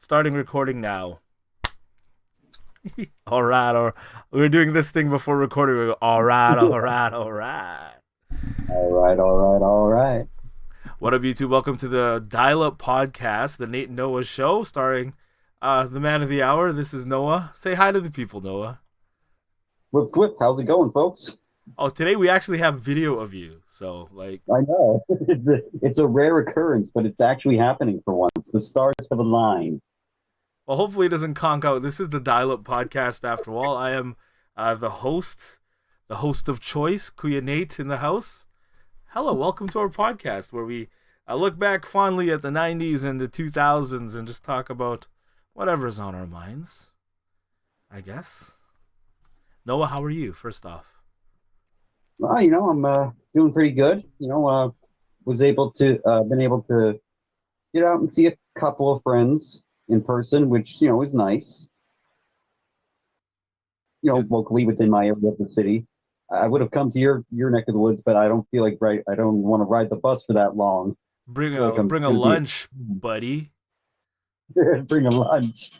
Starting recording now. All right, we were doing this thing before recording. We go, all right, all right, all right. All right, all right, all right. What up, YouTube? Welcome to the Dial-Up Podcast, the Nate and Noah show, starring the man of the hour. This is Noah. Say hi to the people, Noah. Whip, whip. How's it going, folks? Oh, today we actually have video of you. So, like, I know it's a rare occurrence, but it's actually happening for once. The stars have aligned. well, hopefully it doesn't conk out. This is the Dial-Up Podcast after all. I am the host of choice, Kuya Nate in the house. Hello, welcome to our podcast where we look back fondly at the 90s and the 2000s and just talk about whatever's on our minds, I guess. Noah, how are you, first off? Well, I'm doing pretty good. Was able to been able to get out and see a couple of friends in person, which is nice. Locally within my area of the city. I would have come to your neck of the woods, but I don't feel like I don't want to ride the bus for that long. Bring a lunch, buddy. Bring a lunch.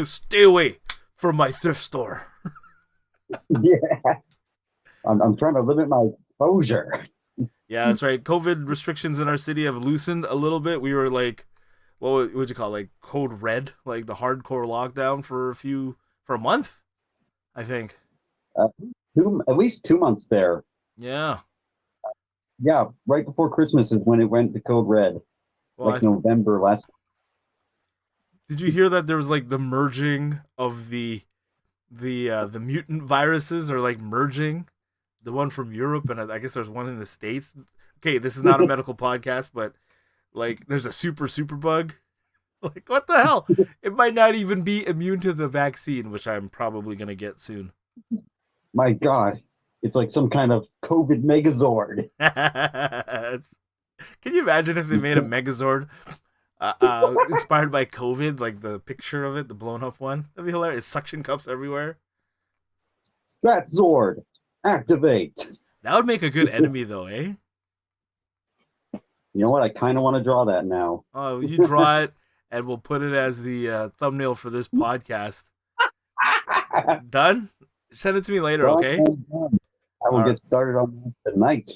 Stay away from my thrift store. Yeah. I'm trying to limit my exposure. Yeah, that's right. COVID restrictions in our city have loosened a little bit. We were like, what would you call it? Like code red, like the hardcore lockdown for a month, I think. At least 2 months there. Yeah. Yeah, right before Christmas is when it went to code red. Well, November last. Did you hear that there was like the merging of the mutant viruses are like merging? The one from Europe and I guess there's one in the States. Okay, this is not a medical podcast, but like there's a super bug. Like what the hell? It might not even be immune to the vaccine, which I'm probably gonna get soon. My God, it's like some kind of COVID Megazord. Can you imagine if they made a Megazord inspired by COVID, like the picture of it, the blown up one? That'd be hilarious. Suction cups everywhere. Fat Zord, activate. That would make a good enemy, though, eh? You know what? I kind of want to draw that now. Oh, you draw it, and we'll put it as the thumbnail for this podcast. Done? Send it to me later, okay? I will get started on that tonight.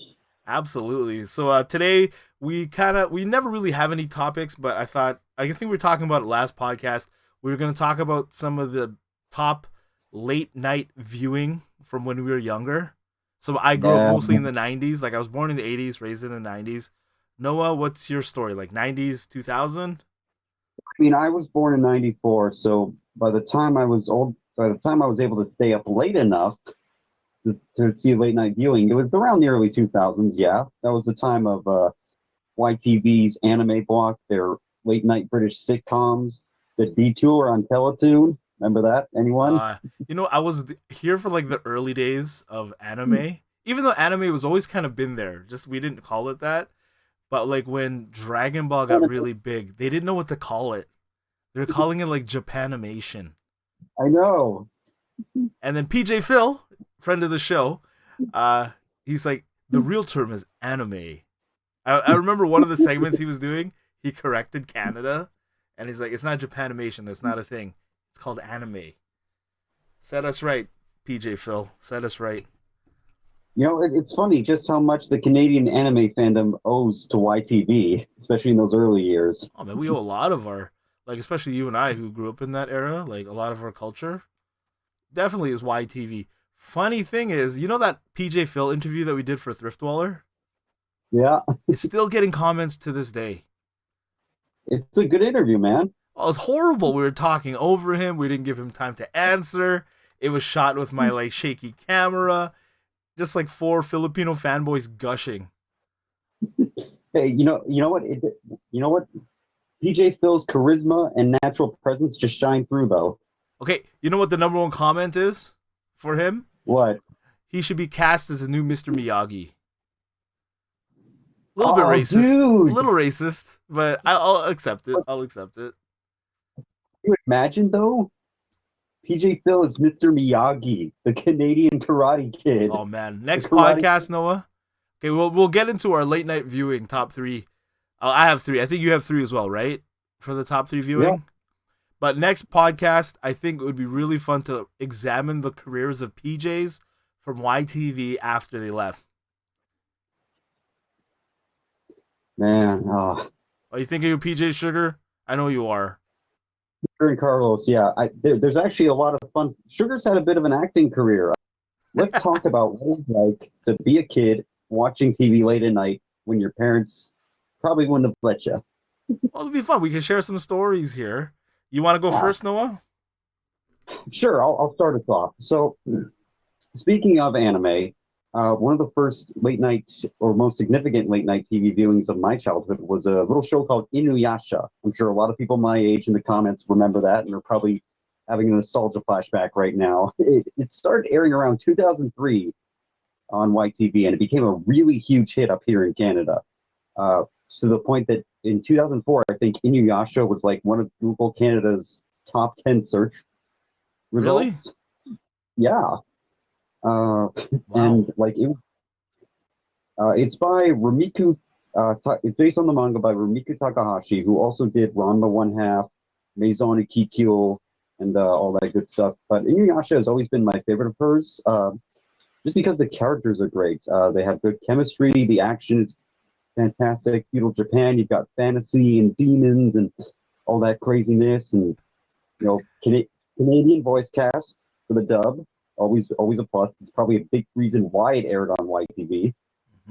Absolutely. So today we never really have any topics, but I think we were talking about it last podcast. We were going to talk about some of the top late night viewing from when we were younger. So I grew up mostly in the 90s. Like I was born in the 80s, raised in the 90s. Noah, what's your story? Like 90s, 2000? I mean, I was born in 94, so by the time I was able to stay up late enough to see late night viewing, it was around the early 2000s, yeah. That was the time of YTV's anime block, their late night British sitcoms, the Detour on Teletoon. Remember that? Anyone? I was here for like the early days of anime. Even though anime was always kind of been there, just we didn't call it that. But like when Dragon Ball got really big, they didn't know what to call it. They were calling it like Japanimation. I know. And then PJ Phil, friend of the show, he's like, the real term is anime. I remember one of the segments he was doing, he corrected Canada, and he's like, it's not Japanimation, that's not a thing. It's called anime. Set us right, PJ Phil. Set us right. It's funny just how much the Canadian anime fandom owes to YTV, especially in those early years. Oh man, we owe a lot of our, like especially you and I who grew up in that era, like a lot of our culture definitely is YTV. Funny thing is, that PJ Phil interview that we did for Thrift Dweller? Yeah. It's still getting comments to this day. It's a good interview, man. Oh, it's horrible. We were talking over him. We didn't give him time to answer. It was shot with my like shaky camera. Just like 4 Filipino fanboys gushing. Hey, you know what? PJ Phil's charisma and natural presence just shine through, though. Okay, you know what the number one comment is for him? What? He should be cast as a new Mr. Miyagi. A little bit racist. Dude. A little racist, but I'll accept it. I'll accept it. You imagine, though? PJ Phil is Mr. Miyagi, the Canadian Karate Kid. Oh, man. Next podcast, Noah. Okay, we'll get into our late night viewing top 3. I have 3. I think you have 3 as well, right? For the top 3 viewing? Yeah. But next podcast, I think it would be really fun to examine the careers of PJs from YTV after they left. Man, Are you thinking of PJ Sugar? I know you are. Sugar and Carlos, yeah. There's actually a lot of fun. Sugar's had a bit of an acting career. Let's talk about what it's like to be a kid watching TV late at night when your parents probably wouldn't have let you. Well, it'll be fun. We can share some stories here. You want to go first, Noah? Sure, I'll start us off. So, speaking of anime, one of the first late night or most significant late night TV viewings of my childhood was a little show called Inuyasha. I'm sure a lot of people my age in the comments remember that and are probably having a nostalgia flashback right now. It started airing around 2003 on YTV, and it became a really huge hit up here in Canada. To the point that in 2004, I think Inuyasha was like one of Google Canada's top 10 search results. Really? Yeah. Wow. And like it's by Rumiko. It's based on the manga by Rumiko Takahashi, who also did Ranma One Half, Maison Ikikyo, and all that good stuff. But Inuyasha has always been my favorite of hers, just because the characters are great. They have good chemistry. The action is fantastic. Feudal Japan, you've got fantasy and demons and all that craziness, and Canadian voice cast for the dub. Always a plus. It's probably a big reason why it aired on YTV.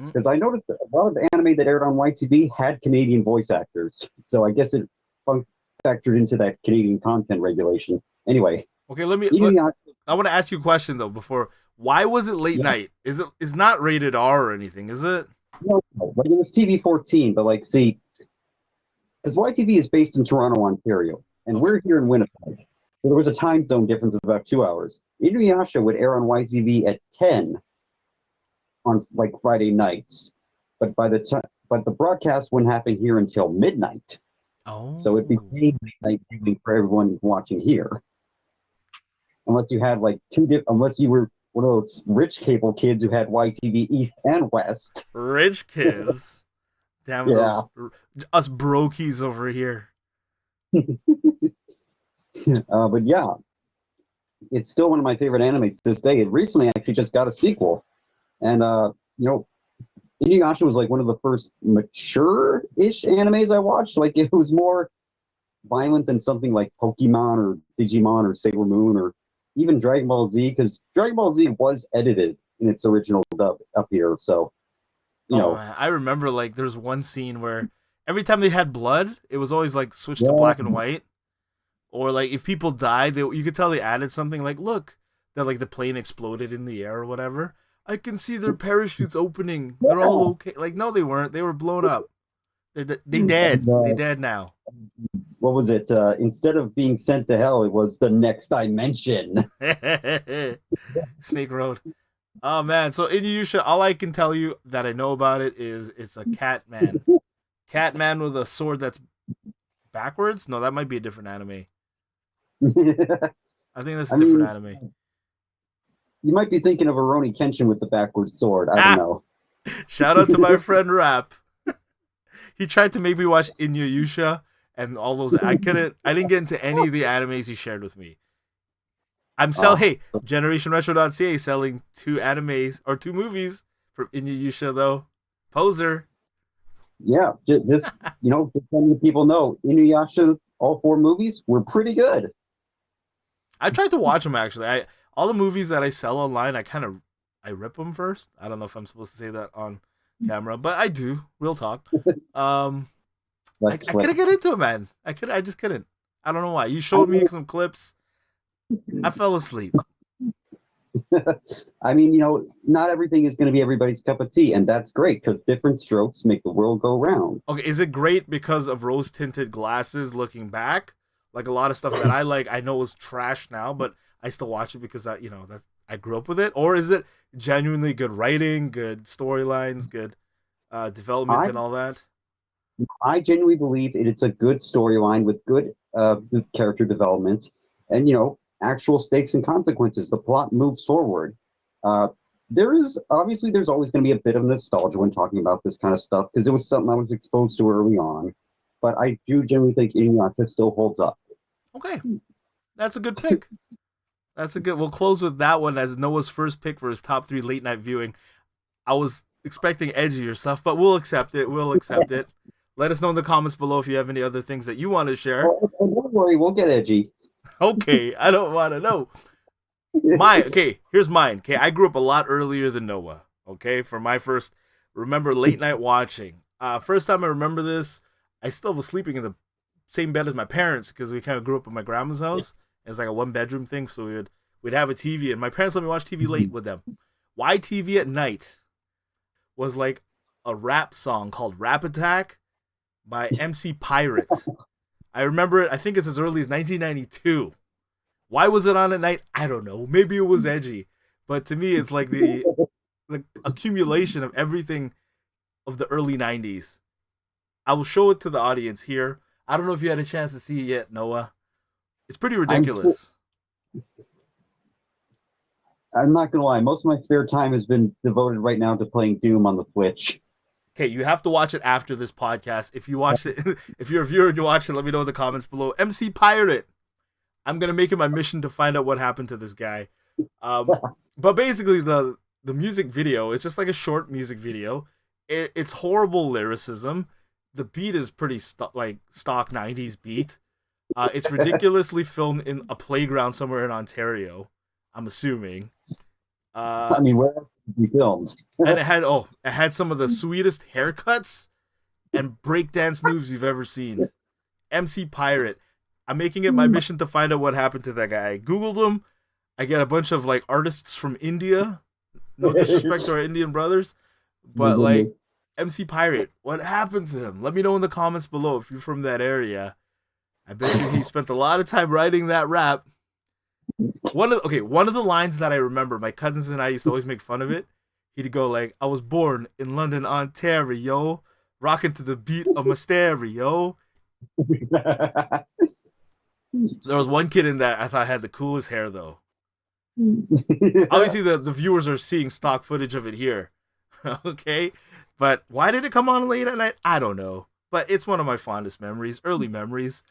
Because I noticed that a lot of anime that aired on YTV had Canadian voice actors. So I guess it factored into that Canadian content regulation. Anyway. Okay, I want to ask you a question though before. Why was it late night? It's not rated R or anything, is it? No, like it was TV-14, but see, because YTV is based in Toronto, Ontario, and we're here in Winnipeg. So there was a time zone difference of about 2 hours. Inuyasha would air on YTV at 10 on Friday nights, but the broadcast wouldn't happen here until midnight. Oh, so it became late night for everyone watching here, unless you had unless you were one of those rich cable kids who had YTV East and West. Rich kids. Damn, yeah. Us brokies over here. But yeah, it's still one of my favorite animes to this day. It recently actually just got a sequel. And, Inuyasha was one of the first mature-ish animes I watched. It was more violent than something like Pokemon or Digimon or Sailor Moon or even Dragon Ball Z, because Dragon Ball Z was edited in its original dub up here. So, man. I remember there's one scene where every time they had blood, it was always switched to black and white. Or if people died, you could tell they added something look, that the plane exploded in the air or whatever. I can see their parachutes opening. They're all okay. No, they weren't. They were blown up. They dead. They dead now. What was it? Instead of being sent to hell, it was the next dimension. Snake Road. Oh man. So Inuyasha, all I can tell you that I know about it is it's a cat man. Cat man with a sword that's backwards? No, that might be a different anime. I think that's a different anime. You might be thinking of Rurouni Kenshin with the backwards sword. I don't know. Shout out to my friend Rap. He tried to make me watch Inuyasha and all those. I didn't get into any of the animes he shared with me. Hey, GenerationRetro.ca selling 2 animes or 2 movies from Inuyasha though. Poser. Yeah, just just letting people know Inuyasha, all 4 movies were pretty good. I tried to watch them actually. All the movies that I sell online, I rip them first. I don't know if I'm supposed to say that on camera, but I do. Real talk. I couldn't get into it, man. I just couldn't. I don't know why. You showed me some clips. I fell asleep. I mean, not everything is going to be everybody's cup of tea, and that's great because different strokes make the world go round. Okay, is it great because of rose-tinted glasses looking back? A lot of stuff that I know is trash now, but I still watch it because I grew up with it. Or is it genuinely good writing, good storylines, good development, and all that? I genuinely believe it's a good storyline with good character development, and actual stakes and consequences. The plot moves forward. There's always going to be a bit of nostalgia when talking about this kind of stuff because it was something I was exposed to early on. But I do generally think Inuyasha still holds up. Okay, that's a good pick. That's a good. We'll close with that one as Noah's first pick for his top 3 late night viewing. I was expecting edgier stuff, but we'll accept it. We'll accept it. Let us know in the comments below if you have any other things that you want to share. Don't worry, we'll get edgy. Okay, I don't want to know. Okay, here's mine. Okay, I grew up a lot earlier than Noah. Okay, for my first, remember late night watching. First time I remember this, I still was sleeping in the same bed as my parents because we kind of grew up at my grandma's house. It's like a 1-bedroom thing, so we'd have a TV, and my parents let me watch TV late with them. Why TV at night was like a rap song called Rap Attack by MC Pirate. I remember it, I think it's as early as 1992. Why was it on at night? I don't know. Maybe it was edgy. But to me, it's like the accumulation of everything of the early 90s. I will show it to the audience here. I don't know if you had a chance to see it yet, Noah. It's pretty ridiculous. I'm not going to lie. Most of my spare time has been devoted right now to playing Doom on the Switch. Okay, you have to watch it after this podcast. If you watch it, if you're a viewer and you watch it, let me know in the comments below. MC Pirate. I'm gonna make it my mission to find out what happened to this guy. But basically, the music video, it's just like a short music video. It's horrible lyricism. The beat is pretty stock 90s beat. It's ridiculously filmed in a playground somewhere in Ontario, I'm assuming. I mean, where else did it be filmed? And it had some of the sweetest haircuts and breakdance moves you've ever seen. MC Pirate. I'm making it my mission to find out what happened to that guy. I Googled him. I get a bunch of like artists from India. No disrespect to our Indian brothers, but like MC Pirate, what happened to him? Let me know in the comments below if you're from that area. I bet you he spent a lot of time writing that rap. One of the lines that I remember, my cousins and I used to always make fun of it. He'd go like, "I was born in London, Ontario, rocking to the beat of my stereo." There was one kid in that I thought had the coolest hair, though. Obviously, the viewers are seeing stock footage of it here. Okay? But why did it come on late at night? I don't know. But it's one of my fondest memories, early memories.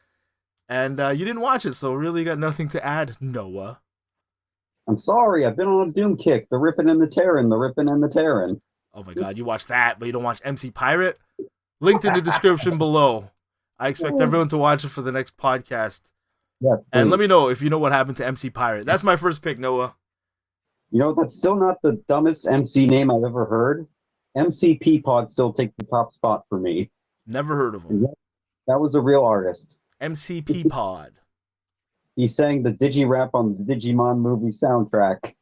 And you didn't watch it, so really got nothing to add, Noah. I'm sorry, I've been on a Doom kick. The ripping and the tearing, the ripping and the tearing. Oh my god, you watched that, but you don't watch MC Pirate? Linked in the description below. I expect everyone to watch it for the next podcast. Yeah, and let me know if you know what happened to MC Pirate. That's my first pick, Noah. You know, that's still not the dumbest MC name I've ever heard. MC Peapod still takes the top spot for me. Never heard of him. That was a real artist. MC Peapod. He sang the Digi-Rap on the Digimon movie soundtrack.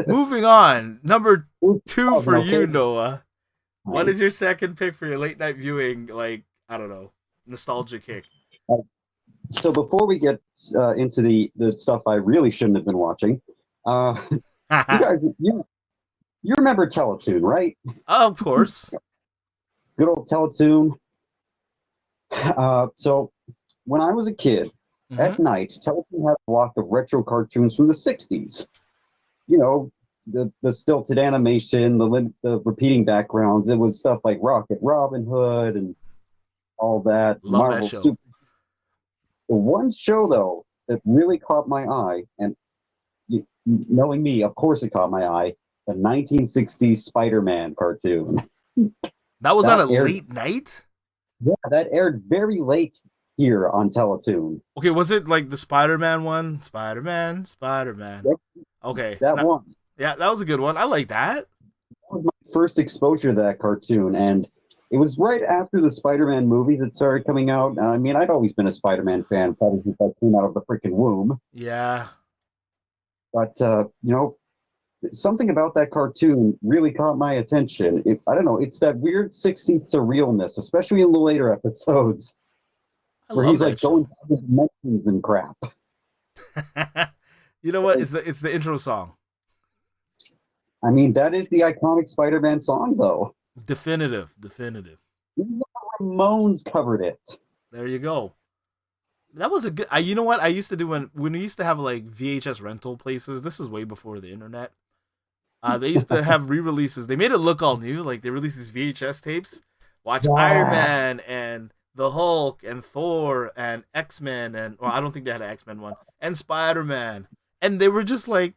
Moving on. Number 2 for you, okay. Noah. What is your second pick for your late night viewing, like, I don't know, nostalgia kick? So before we get into the stuff I really shouldn't have been watching, you guys, you remember Teletoon, right? Of course. Good old Teletoon. So when I was a kid, at night, Teletoon had a block of retro cartoons from the 60s. You know, the stilted animation, the repeating backgrounds. It was stuff like Rocket Robin Hood and all that. Love Marvel that show. Super. The one show, though, that really caught my eye, and knowing me, of course it caught my eye, the 1960s Spider-Man cartoon. That was on a late night? Yeah, that aired very late here on Teletoon. Okay, was it like the Spider-Man one? Spider-Man. Yep. Okay. That one. Yeah, that was a good one. I like that. That was my first exposure to that cartoon, and it was right after the Spider-Man movies that started coming out. I mean, I'd always been a Spider-Man fan, probably since I came out of the freaking womb. Yeah. But, you know, something about that cartoon really caught my attention. I don't know, it's that weird 60s surrealness, especially in the later episodes, where he's like going through dimensions and crap. You know what? It's the intro song. I mean, that is the iconic Spider-Man song, though. Definitive. Even the Ramones covered it. There you go. That was a good. You know what I used to do when we used to have like VHS rental places. This is way before the internet. They used to have re-releases. They made it look all new. Like they released these VHS tapes. Watch Iron Man and the Hulk and Thor and X-Men and well, I don't think they had an X-Men one and Spider-Man. And they were just like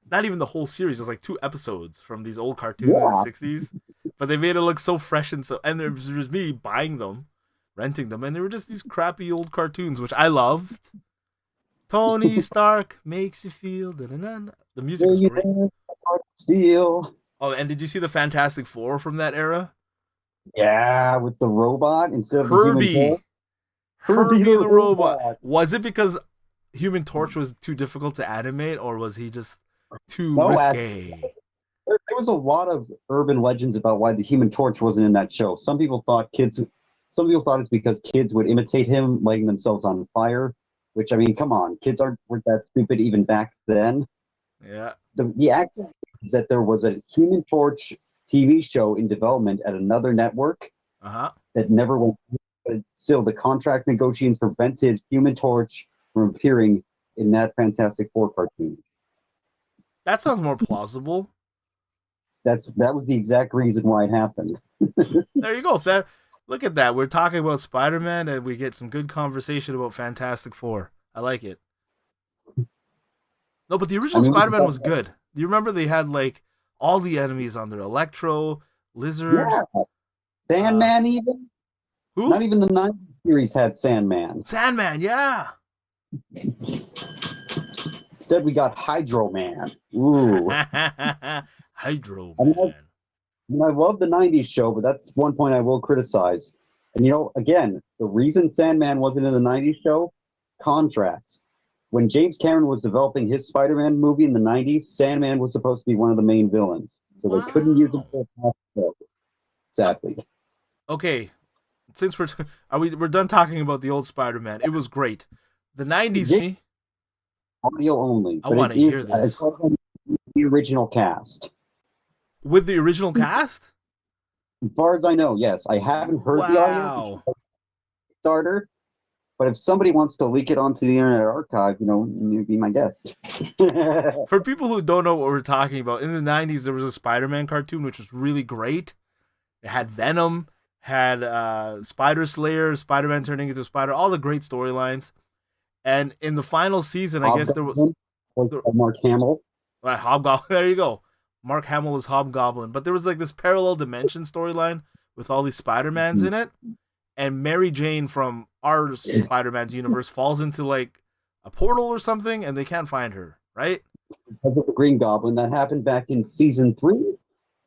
not even the whole series, just like 2 episodes from these old cartoons in the Yeah. 60s. But they made it look so fresh and there was me buying them, renting them, and they were just these crappy old cartoons which I loved. Tony Stark makes you feel da-da-da-da. The music is great. Steel. Oh, and did you see the Fantastic Four from that era? Yeah, with the robot instead of the human torch. Herbie. Herbie The the robot. robot. Was it because Human Torch was too difficult to animate, or was he just too No, risque? there was a lot of urban legends about why the Human Torch wasn't in that show. Some people thought it's because kids would imitate him, lighting themselves on fire. Which I mean, come on, kids weren't that stupid even back then. Yeah. The actual is that there was a Human Torch TV show in development at another network Uh-huh. that never went. But still, the contract negotiations prevented Human Torch from appearing in that Fantastic Four cartoon. That sounds more plausible. That was the exact reason why it happened. There you go. Look at that. We're talking about Spider-Man and we get some good conversation about Fantastic Four. I like it. No, but the original Spider-Man was good. Do you remember they had like all the enemies on there? Electro, Lizard. Yeah. Sandman even? Who? Not even the 90s series had Sandman. Sandman, yeah. Instead, we got Hydro Man. Ooh. Hydro I mean, Man. I love the 90s show, but that's one point I will criticize. And, again, the reason Sandman wasn't in the 90s show, contracts. When James Cameron was developing his Spider-Man movie in the 90s, Sandman was supposed to be one of the main villains. So they couldn't use him for a show. Sadly. Okay, since we're done talking about the old Spider-Man, it was great. The 90s me. Audio only. I want to hear this. The original cast. With the original cast? As far as I know, yes. I haven't heard the audio starter, but if somebody wants to leak it onto the Internet Archive, you'd be my guest. For people who don't know what we're talking about, in the 90s there was a Spider-Man cartoon which was really great. It had Venom, had Spider Slayer, Spider-Man turning into a spider, all the great storylines. And in the final season, I guess there was Mark Hamill. Hobgoblin. There you go. Mark Hamill is Hobgoblin. But there was like this parallel dimension storyline with all these Spider-Mans in it. And Mary Jane from our Spider-Man's universe falls into like a portal or something and they can't find her, right? Because of the Green Goblin. That happened back in season 3.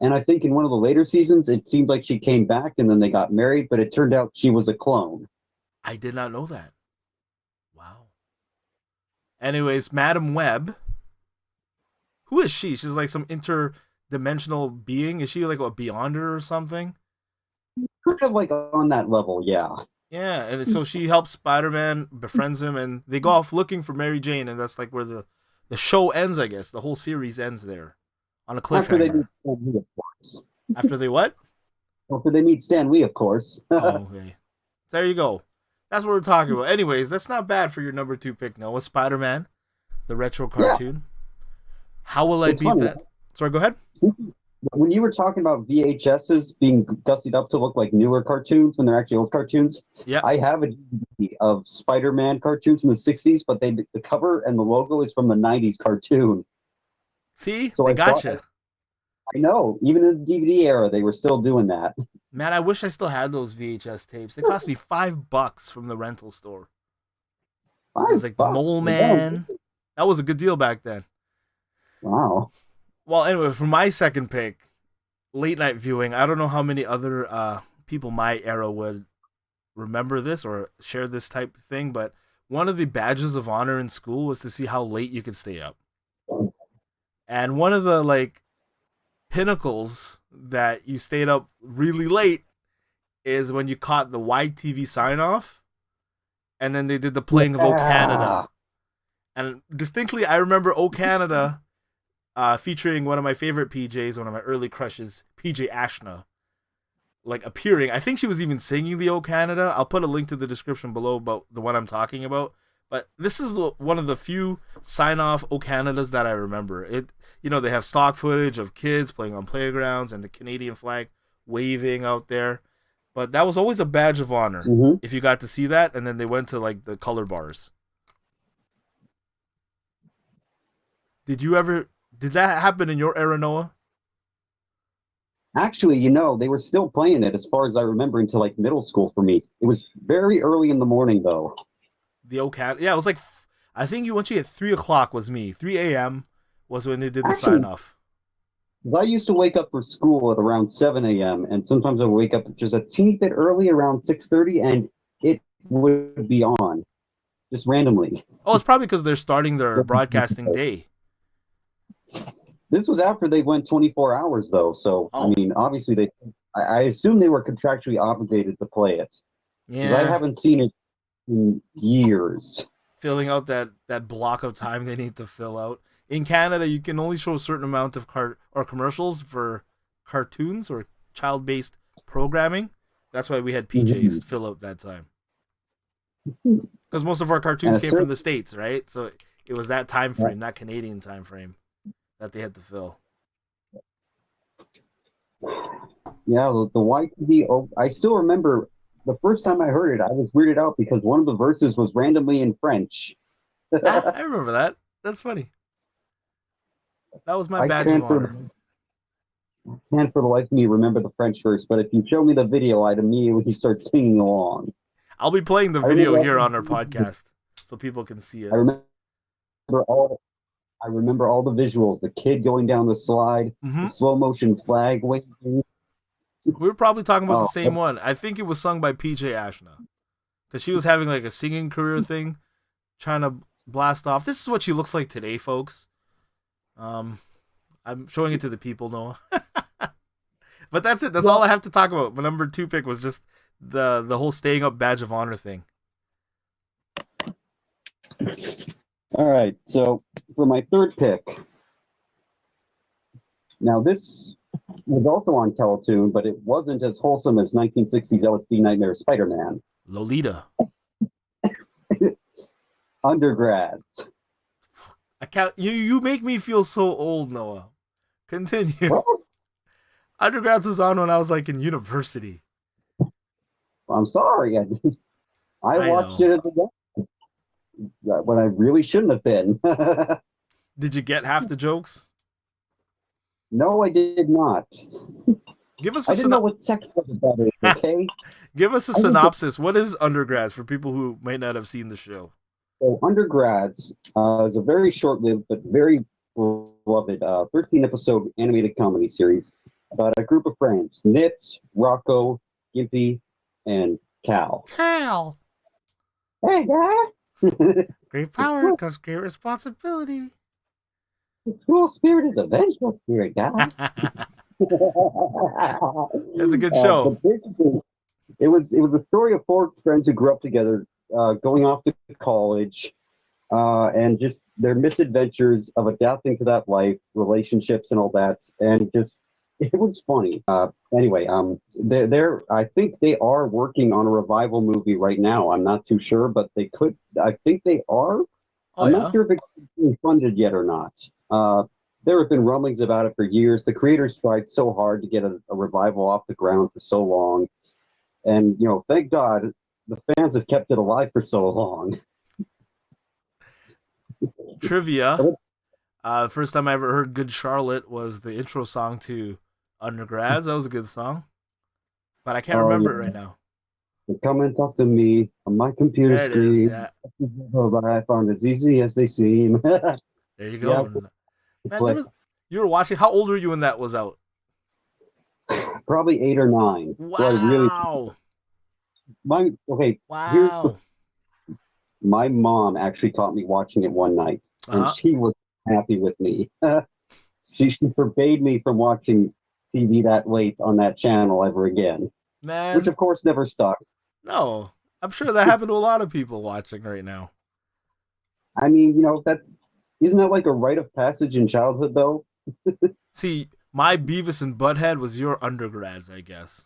And I think in one of the later seasons, it seemed like she came back and then they got married, but it turned out she was a clone. I did not know that. Wow. Anyways, Madam Web. Who is she? She's like some interdimensional being. Is she like a Beyonder or something? Kind of like on that level, yeah. Yeah, and so she helps Spider-Man, befriends him, and they go off looking for Mary Jane, and that's like where the show ends, I guess. The whole series ends there. On a cliffhanger. After they meet Stan Lee, of course. After they what? After they meet Stan Lee, of course. Oh, okay. There you go. That's what we're talking about. Anyways, that's not bad for your number 2 pick, Noah. Spider-Man, the retro cartoon. Yeah. How will I beat that? Sorry, go ahead. When you were talking about VHSs being gussied up to look like newer cartoons when they're actually old cartoons, yeah, I have a DVD of Spider-Man cartoons from the 60s, but the cover and the logo is from the 90s cartoon. See? So I gotcha. I know. Even in the DVD era, they were still doing that. Man, I wish I still had those VHS tapes. They cost me $5 from the rental store. It was like the Mole Man. That was a good deal back then. Wow. Well, anyway, for my second pick, late night viewing, I don't know how many other people my era would remember this or share this type of thing, but one of the badges of honor in school was to see how late you could stay up. And one of the like pinnacles that you stayed up really late is when you caught the YTV sign off, and then they did the playing of O Canada. And distinctly, I remember O Canada featuring one of my favorite PJs, one of my early crushes, PJ Ashna, like appearing. I think she was even singing the O Canada. I'll put a link to the description below about the one I'm talking about. But this is one of the few sign-off O Canadas that I remember. They have stock footage of kids playing on playgrounds and the Canadian flag waving out there. But that was always a badge of honor Hmm. if you got to see that, and then they went to like the color bars. Did you ever? Did that happen in your era, Noah? Actually, they were still playing it as far as I remember until like middle school for me. It was very early in the morning though. The OCAT, yeah, it was like I think you once you hit 3 o'clock was me. 3 a.m. was when they did the Actually, sign off. 'cause I used to wake up for school at around 7 a.m. and sometimes I would wake up just a teeny bit early, around 6:30, and it would be on just randomly. Oh, it's probably because they're starting their broadcasting day. This was after they went 24 hours though, so I Oh, mean, obviously I assume they were contractually obligated to play it because I yeah, haven't seen it in years. filling out that block of time they need to fill out. In Canada, you can only show a certain amount of or commercials for cartoons or child-based programming. That's why we had PJs Mhm. fill out that time because most of our And cartoons a came from certain, the States, right? So it was that time frame, that Canadian time frame, that they had to fill. yeah, the YTV. Oh, I still remember the first time I heard it. I was weirded out because one of the verses was randomly in French. Ah, I remember that. That's funny. That was my I badge of can't for honor. the, can't for the life of me remember the French verse, but if you show me the video, I'd immediately start singing along. I'll be playing the I video remember all here on our the, podcast so people can see I it. remember all I remember all the visuals, the kid going down the slide, the Hmm. slow motion flag waving. We were probably talking about the Oh, same one. I think it was sung by PJ Ashna because she was having like a singing career thing, trying to blast off. This is what she looks like today, folks. Um, I'm showing it to the people, Noah. But that's it. That's all well, I have to talk about. My number two pick was just the whole staying up badge of honor thing. all right. So for my third pick, now this was also on Teletoon, but it wasn't as wholesome as 1960s LSD Nightmare Spider-Man. Lolita. Undergrads. I can't. You make me feel so old, Noah. Continue. Well, Undergrads was on when I was like in university. I'm sorry. I I watched know. it as a young when I really shouldn't have been. Did you get half the jokes? No, I did not. Give us I a didn't know what sex was about it, okay? give us a I was synopsis. What is Undergrads for people who might not have seen the show? So Undergrads is a very short-lived but very beloved 13-episode animated comedy series about a group of friends: Nitz, Rocco, Gimpy, and Cal. Cal. Hey, guys! Great the, power school, comes great responsibility. the school spirit is a vengeful spirit, guys. That's a good show. But basically, it was a story of four friends who grew up together, going off to college, and just their misadventures of adapting to that life, relationships, and all that, and just it was funny. Anyway, they're I think they are working on a revival movie right now. I'm not too sure, but they could. I think they are. Oh I'm not yeah. sure if it's being funded yet or not. There have been rumblings about it for years. The creators tried so hard to get a revival off the ground for so long, and thank God the fans have kept it alive for so long. Trivia. The first time I ever heard "Good Charlotte" was the intro song to Undergrads. That was a good song, but I can't Oh remember it yeah. right now. Come and talk to me on my computer There it is. screen. Yeah. But I found as easy as they seem. There you Yeah, go. Man, there click. was. You were watching. How old were you when that was out? Probably 8 or 9. So I really Wow. my okay. Here's the Wow. my mom actually caught me watching it one night, Uh and huh. she was happy with me. She forbade me from watching TV that late on that channel ever again, which Man, of course never stuck. no. I'm sure that happened to a lot of people watching right now. I mean, that's isn't that like a rite of passage in childhood though? See, my Beavis and Butthead was your Undergrads, I guess.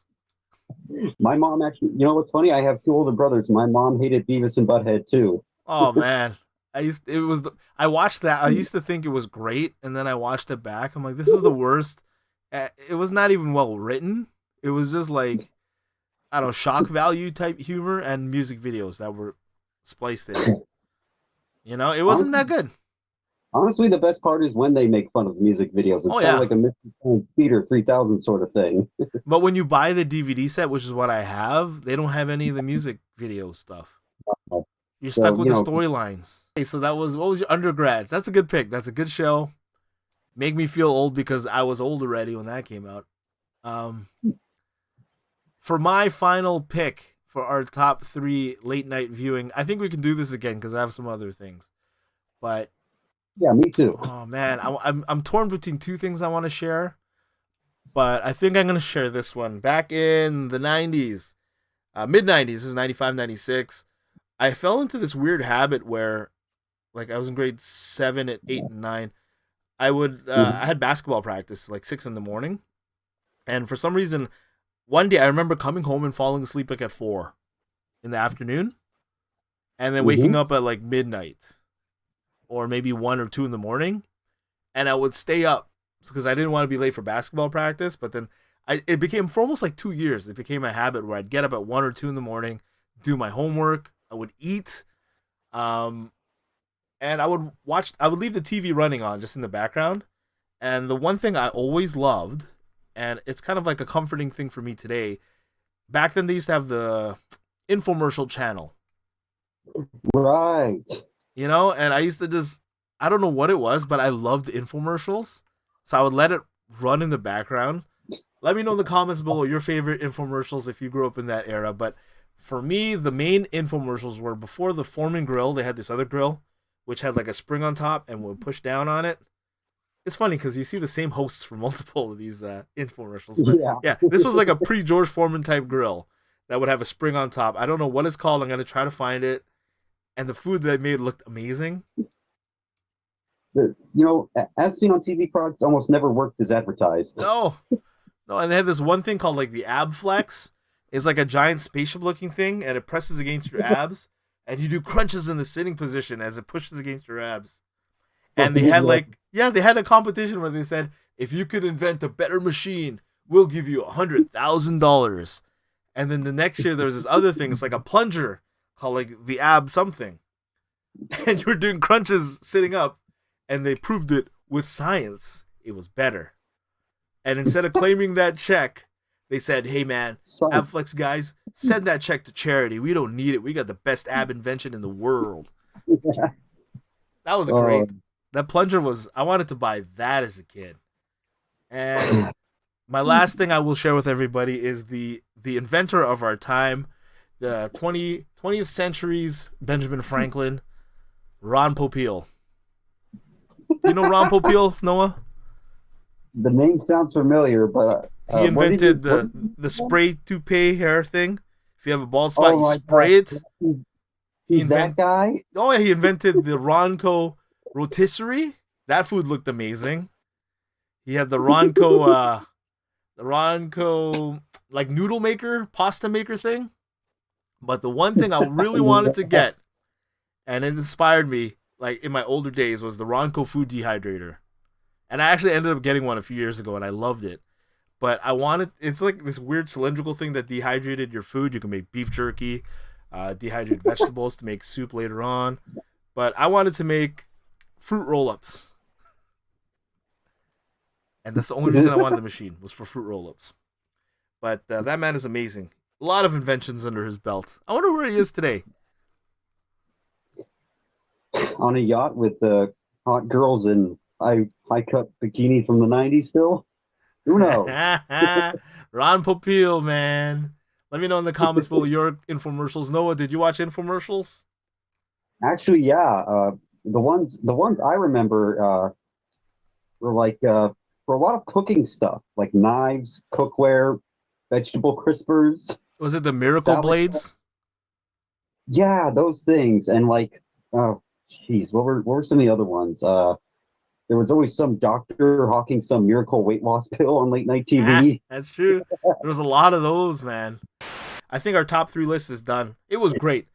My mom actually, what's funny? I have two older brothers. My mom hated Beavis and Butthead too. Oh man, I watched that. I used to think it was great, and then I watched it back. I'm like, this is the worst. It was not even well written. It was just like I don't know, shock value type humor and music videos that were spliced in. You know, it wasn't Honestly, that good. honestly, the best part is when they make fun of music videos. It's Oh kind of yeah, like a Mr. Peter 3000 sort of thing. but when you buy the DVD set, which is what I have, they don't have any of the music video stuff. You're stuck So, with the storylines. Okay, so that was what was your undergrads? That's a good pick. That's a good show. Make me feel old because I was old already when that came out. Um, for my final pick for our top 3 late night viewing, I think we can do this again because I have some other things. But yeah, me too. oh man, I'm torn between two things I want to share. But I think I'm gonna share this one. Back in the '90s, mid '90s, this is 95, 96. I fell into this weird habit where, like, I was in grade 7 at 8 and 9. I had basketball practice like 6 in the morning, and for some reason, one day I remember coming home and falling asleep like at 4 in the afternoon, and then waking Mm-hmm. up at like midnight or maybe 1 or 2 in the morning, and I would stay up because I didn't want to be late for basketball practice. But then it became for almost like 2 years. It became a habit where I'd get up at 1 or 2 in the morning, do my homework. I would eat, um, and I would leave the TV running on just in the background. And the one thing I always loved, and it's kind of like a comforting thing for me today. Back then, they used to have the infomercial channel, Right. you know, and I used to just, I don't know what it was, but I loved infomercials. So I would let it run in the background. Let me know in the comments below your favorite infomercials if you grew up in that era. But for me, the main infomercials were before the Foreman grill. They had this other grill, which had like a spring on top and would push down on it. It's funny because you see the same hosts for multiple of these infomercials. But Yeah. yeah, this was like a pre-George Foreman type grill that would have a spring on top. I don't know what it's called. I'm going to try to find it. And the food that they made looked amazing. As seen on TV products, almost never worked as advertised. No, no, and they had this one thing called like the ab flex. It's like a giant spaceship looking thing, and it presses against your abs, and you do crunches in the sitting position as it pushes against your abs. And they had like, yeah, they had a competition where they said, if you could invent a better machine, we'll give you $100,000. And then the next year there was this other thing. It's like a plunger called like the ab something, and you were doing crunches sitting up, and they proved it with science. It was better. And instead of claiming that check, they said, hey man, Abflex guys, send that check to charity. We don't need it. We got the best ab invention in the world. That was great. That plunger was, I wanted to buy that as a kid. And my last thing I will share with everybody is the inventor of our time, the 20th century's Benjamin Franklin, Ron Popeil. You know Ron Popeil, Noah? The name sounds familiar, but he invented the spray toupee hair thing. If you have a bald spot, you spray it. He's that guy? Oh yeah, he invented the Ronco rotisserie. That food looked amazing. He had the Ronco like noodle maker, pasta maker thing. But the one thing I really wanted to get, and it inspired me, like in my older days, was the Ronco food dehydrator. And I actually ended up getting one a few years ago, and I loved it. But it's like this weird cylindrical thing that dehydrated your food. You can make beef jerky, dehydrated vegetables to make soup later on. But I wanted to make fruit roll-ups. And that's the only reason I wanted the machine, was for fruit roll-ups. But that man is amazing. A lot of inventions under his belt. I wonder where he is today. On a yacht with hot girls in high-cut bikinis from the 90s still? Who knows? Ron Popeil, man. Let me know in the comments below your infomercials. Noah, did you watch infomercials? Actually, yeah. The ones I remember were like for a lot of cooking stuff, like knives, cookware, vegetable crispers. Was it the Miracle Blades? Yeah, those things. And like, jeez, what were some of the other ones? There was always some doctor hawking some miracle weight loss pill on late night TV. That's true. There was a lot of those, man. I think our top 3 list is done. It was great.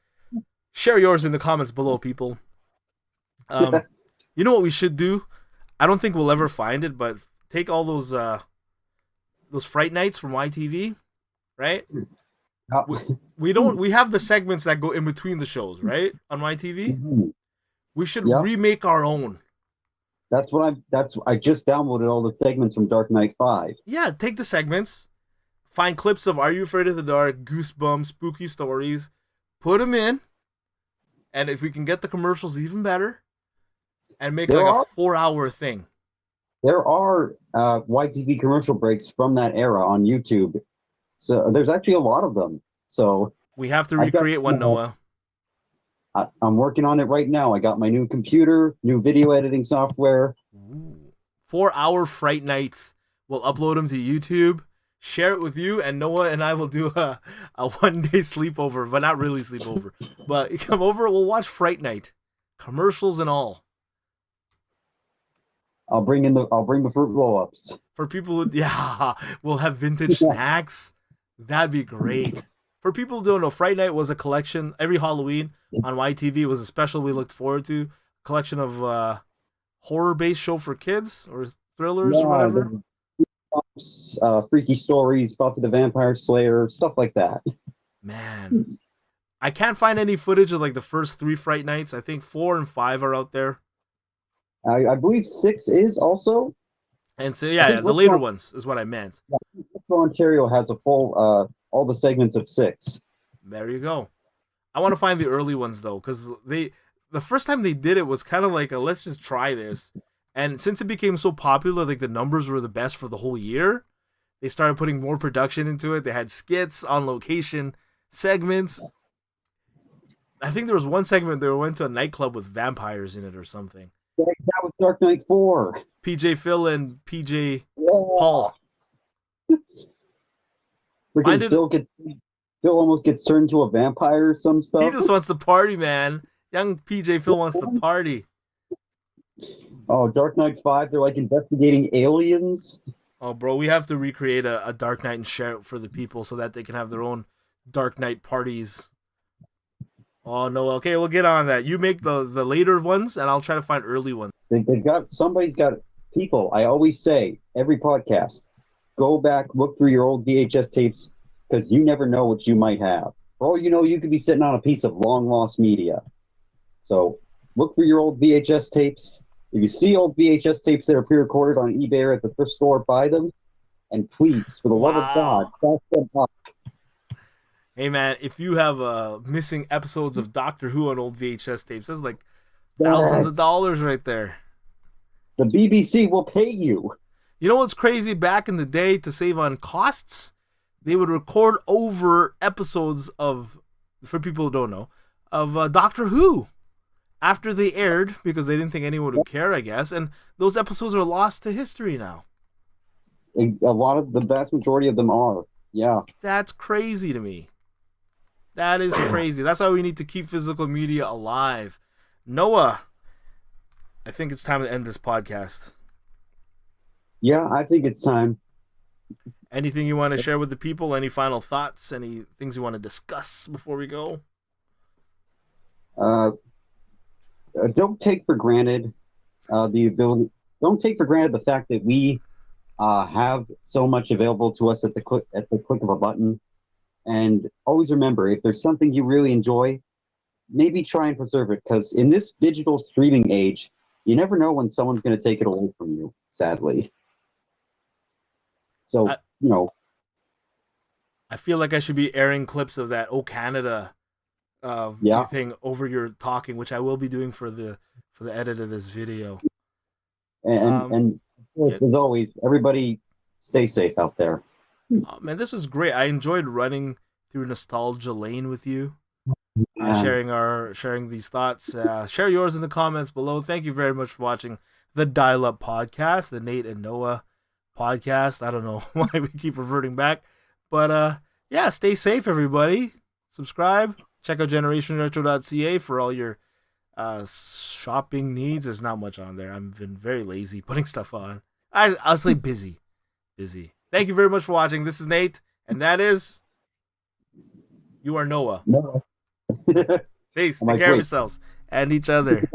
Share yours in the comments below, people. You know what we should do? I don't think we'll ever find it, but take all those Fright Nights from YTV, right? We, we have the segments that go in between the shows, right? On my TV. Mhm. We should Yeah. remake our own. I just downloaded all the segments from Dark Knight 5. Yeah, take the segments, find clips of Are You Afraid of the Dark, Goosebumps, spooky stories, put them in, and if we can get the commercials even better, and make There like are a 4-hour thing. there are YTV commercial breaks from that era on YouTube. So there's actually a lot of them. So We have to I got, recreate one, Noah. I'm working on it right now. I got my new computer, new video editing software. Ooh. 4-hour Fright Nights. We'll upload them to YouTube, share it with you, and Noah and I will do a 1-day sleepover, but not really sleepover. But you come over, we'll watch Fright Night, commercials and all. I'll bring the fruit roll-ups. For people who, yeah, we'll have vintage snacks. That'd be great. For people who don't know, Fright Night was a collection. Every Halloween on YTV was a special we looked forward to. A collection of horror-based show for kids or thrillers or whatever. Freaky Stories, Buffy the Vampire Slayer, stuff like that. Man, I can't find any footage of like the first 3 Fright Nights. I think 4 and 5 are out there. I believe 6 is also. And so yeah, the later ones is what I meant. Ontario has a full all the segments of 6. There you go. I want to find the early ones though, because the first time they did it was kind of like a let's just try this. And since it became so popular, like the numbers were the best for the whole year, they started putting more production into it. They had skits, on location segments. I think there was one segment they went to a nightclub with vampires in it or something. That was Dark Knight 4. PJ Phil and PJ Paul. Phil almost gets turned into a vampire or some stuff. He just wants to party, man. Young PJ Phil wants to party. Oh, Dark Knight 5, they're like investigating aliens. Oh, bro, we have to recreate a Dark Knight and share it for the people so that they can have their own Dark Knight parties. Oh, no, okay, we'll get on that. You make the later ones, and I'll try to find early ones. Somebody's got people. I always say, every podcast, go back, look through your old VHS tapes, because you never know what you might have. For all you know, you could be sitting on a piece of long-lost media. So look through your old VHS tapes. If you see old VHS tapes that are pre-recorded on eBay or at the thrift store, buy them. And please, for the love of God, back them up. Hey, man, if you have missing episodes of Doctor Who on old VHS tapes, that's like thousands of dollars right there. The BBC will pay you. You know what's crazy? Back in the day, to save on costs, they would record over episodes of, for people who don't know, of Doctor Who after they aired because they didn't think anyone would care, I guess. And those episodes are lost to history now. The vast majority of them are. Yeah. That's crazy to me. That is crazy. That's why we need to keep physical media alive. Noah, I think it's time to end this podcast. Yeah, I think it's time. Anything you want to share with the people? Any final thoughts? Any things you want to discuss before we go? Don't take for granted the ability. Don't take for granted the fact that we have so much available to us at the click of a button. And always remember, if there's something you really enjoy, maybe try and preserve it, because in this digital streaming age, you never know when someone's going to take it away from you, sadly. So, I feel like I should be airing clips of that "Oh Canada" thing over your talking, which I will be doing for the edit of this video. And as always, everybody stay safe out there. Oh, man, this was great. I enjoyed running through nostalgia lane with you, sharing these thoughts. Share yours in the comments below. Thank you very much for watching the Dial Up Podcast, the Nate and Noah podcast. I don't know why we keep reverting back, but yeah, stay safe, everybody. Subscribe. Check out generationretro.ca for all your shopping needs. There's not much on there. I've been very lazy putting stuff on. I'll say busy. Thank you very much for watching. This is Nate, and that is... You are Noah. No. Peace. Take care of yourselves and each other.